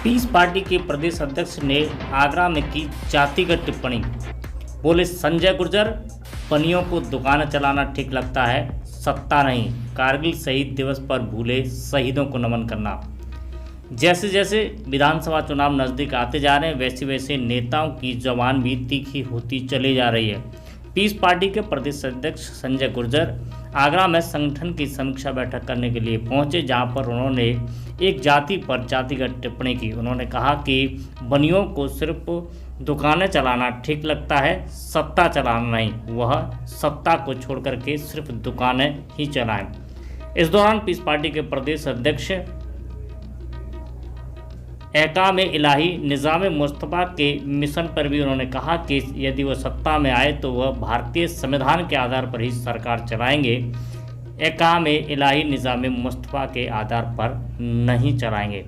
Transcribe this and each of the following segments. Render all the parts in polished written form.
Piece party के प्रदेश अध्यक्ष ने आगरा में की जातिगत टिप्पणी। बोले संजय गुर्जर, बनियों को दुकानें चलाना ठीक लगता है, सत्ता नहीं। कारगिल शहीद दिवस पर भूले शहीदों को नमन करना। जैसे जैसे विधानसभा चुनाव नज़दीक आते जा रहे हैं वैसे वैसे नेताओं की जबान भी तीखी होती चली जा रही है। पीस पार्टी के प्रदेश अध्यक्ष संजय गुर्जर आगरा में संगठन की समीक्षा बैठक करने के लिए पहुंचे, जहां पर उन्होंने एक जाति पर जातिगत टिप्पणी की। उन्होंने कहा कि बनियों को सिर्फ दुकानें चलाना ठीक लगता है, सत्ता चलाना नहीं। वह सत्ता को छोड़कर के सिर्फ दुकानें ही चलाएं। इस दौरान पीस पार्टी के प्रदेश अध्यक्ष एहकाम इलाही निज़ाम मुस्तफ़ा के मिशन पर भी उन्होंने कहा कि यदि वह सत्ता में आए तो वह भारतीय संविधान के आधार पर ही सरकार चलाएंगे, एहकाम इलाही निज़ाम मुस्तफ़ा के आधार पर नहीं चलाएंगे।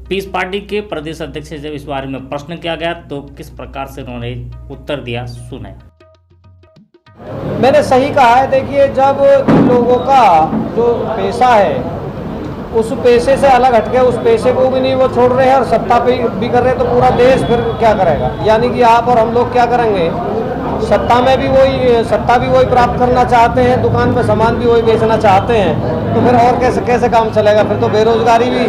पीस पार्टी के प्रदेश अध्यक्ष से जब इस बारे में प्रश्न किया गया तो किस प्रकार से उन्होंने उत्तर दिया, सुने। मैंने सही कहा है। देखिए, जब लोगों का जो पेशा है उस पैसे से अलग हटके उस पैसे को भी नहीं वो छोड़ रहे हैं और सत्ता पे भी कर रहे हैं, तो पूरा देश फिर क्या करेगा? यानी कि आप और हम लोग क्या करेंगे? सत्ता में भी सत्ता भी वही प्राप्त करना चाहते हैं, दुकान पे सामान भी वही बेचना चाहते हैं, तो फिर और कैसे काम चलेगा? फिर तो बेरोजगारी भी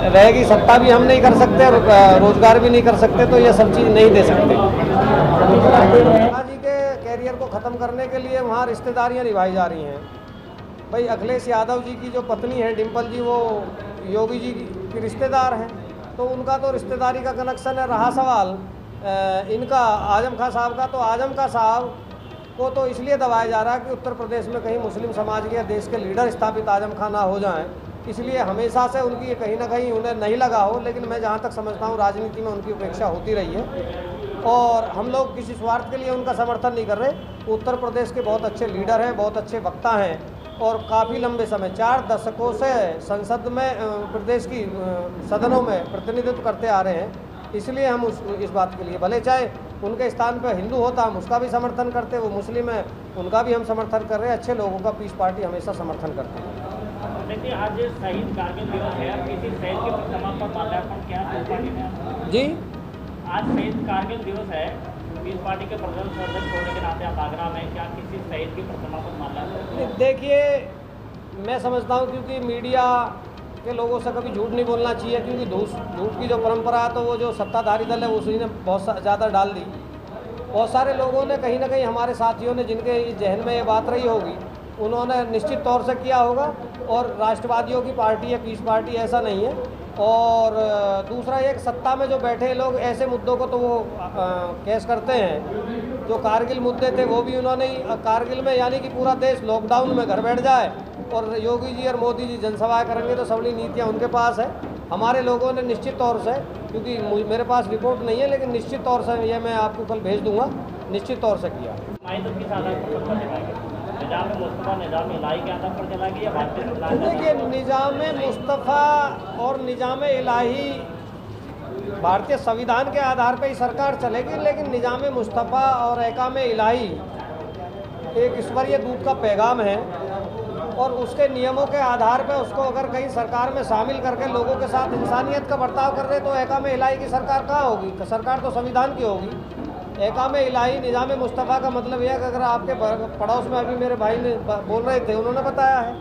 रहेगी, सत्ता भी हम नहीं कर सकते और रोजगार भी नहीं कर सकते, तो ये सब चीज़ नहीं दे सकते। जी के कैरियर को ख़त्म करने के लिए वहाँ रिश्तेदारियाँ निभाई जा रही हैं। भाई, अखिलेश यादव जी की जो पत्नी है डिम्पल जी, वो योगी जी की रिश्तेदार हैं, तो उनका तो रिश्तेदारी का कनेक्शन है। रहा सवाल इनका आजम खां साहब का, तो आजम खां साहब को तो इसलिए दबाया जा रहा है कि उत्तर प्रदेश में कहीं मुस्लिम समाज के देश के लीडर स्थापित आजम खां ना हो जाएं, इसलिए हमेशा से उनकी कहीं ना कहीं उन्हें नहीं लगा हो। लेकिन मैं जहाँ तक समझता हूँ राजनीति में उनकी उपेक्षा होती रही है और हम लोग किसी स्वार्थ के लिए उनका समर्थन नहीं कर रहे। उत्तर प्रदेश के बहुत अच्छे लीडर हैं, बहुत अच्छे वक्ता हैं और काफ़ी लंबे समय 4 दशकों से संसद में प्रदेश की सदनों में प्रतिनिधित्व करते आ रहे हैं। इसलिए हम इस बात के लिए, भले चाहे उनके स्थान पर हिंदू होता हम उसका भी समर्थन करते, वो मुस्लिम है उनका भी हम समर्थन कर रहे हैं। अच्छे लोगों का पीस पार्टी हमेशा समर्थन करती है। देखिए, आज शहीद कारगिल दिवस है, किसी शहीद की प्रतिमा पर माल्यार्पण किया पीस पार्टी ने? जी, आज शहीद कारगिल दिवस है, पीस पार्टी के प्रदेश अध्यक्ष होने के नाते आप आगरा में क्या किसी शहीद की प्रतिमा पर माल्यार्पण? देखिए, मैं समझता हूँ क्योंकि मीडिया के लोगों से कभी झूठ नहीं बोलना चाहिए, क्योंकि झूठ की जो परंपरा है तो वो जो सत्ताधारी दल है उसी ने बहुत ज़्यादा डाल दी। बहुत सारे लोगों ने कहीं ना कहीं, हमारे साथियों ने जिनके जहन में ये बात रही होगी, उन्होंने निश्चित तौर से किया होगा। और राष्ट्रवादियों की पार्टी है पीस पार्टी, ऐसा नहीं है। और दूसरा, एक सत्ता में जो बैठे लोग ऐसे मुद्दों को तो वो केस करते हैं। जो कारगिल मुद्दे थे वो भी उन्होंने कारगिल में, यानी कि पूरा देश लॉकडाउन में घर बैठ जाए और योगी जी और मोदी जी जनसभाएं करेंगे तो सबली नीतियां उनके पास है। हमारे लोगों ने निश्चित तौर से, क्योंकि मेरे पास रिपोर्ट नहीं है लेकिन निश्चित तौर से ये मैं आपको कल भेज दूंगा, निश्चित तौर से किया। देखिए, निज़ाम मुस्तफ़ा और निज़ाम इलाही भारतीय संविधान के आधार पर ही सरकार चलेगी, लेकिन निज़ाम मुस्तफ़ा और एहकाम इलाही एक ईश्वरीय दूत का पैगाम है और उसके नियमों के आधार पर उसको अगर कहीं सरकार में शामिल करके लोगों के साथ इंसानियत का बर्ताव कर रहे तो एहकाम इलाही की सरकार कहाँ होगी? सरकार तो संविधान की होगी। एहकाम इलाही निज़ाम मुस्तफ़ा का मतलब यह है कि अगर आपके पड़ोस में अभी मेरे भाई ने बोल रहे थे, उन्होंने बताया है,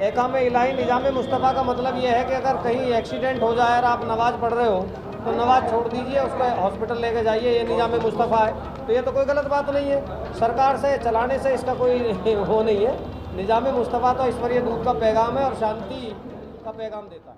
एहकाम इलाही निज़ाम मुस्तफ़ा का मतलब यह है कि अगर कहीं एक्सीडेंट हो जाए और आप नमाज़ पढ़ रहे हो तो नमाज छोड़ दीजिए, उसको हॉस्पिटल लेके जाइए, ये निज़ाम मुस्तफ़ा है। तो ये तो कोई गलत बात नहीं है, सरकार से चलाने से इसका कोई वो नहीं है। निज़ाम मुस्तफ़ा तो ईश्वरीय दूत का पैगाम है और शांति का पैगाम देता है।